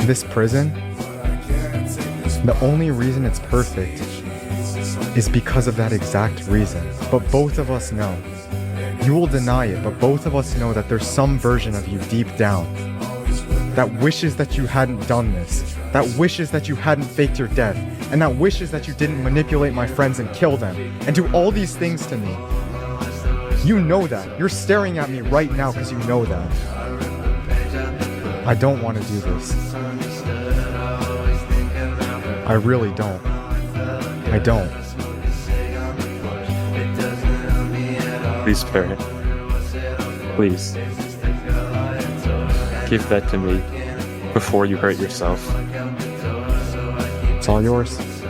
This prison, the only reason it's perfect is because of that exact reason. But both of us know. You will deny it, but both of us know that there's some version of you deep down that wishes that you hadn't done this, that wishes that you hadn't faked your death, and that wishes that you didn't manipulate my friends and kill them, and do all these things to me. You know that. You're staring at me right now because you know that. I don't want to do this. I really don't. I don't. Please, Parrot. Please. Give that to me before you hurt yourself. It's all yours.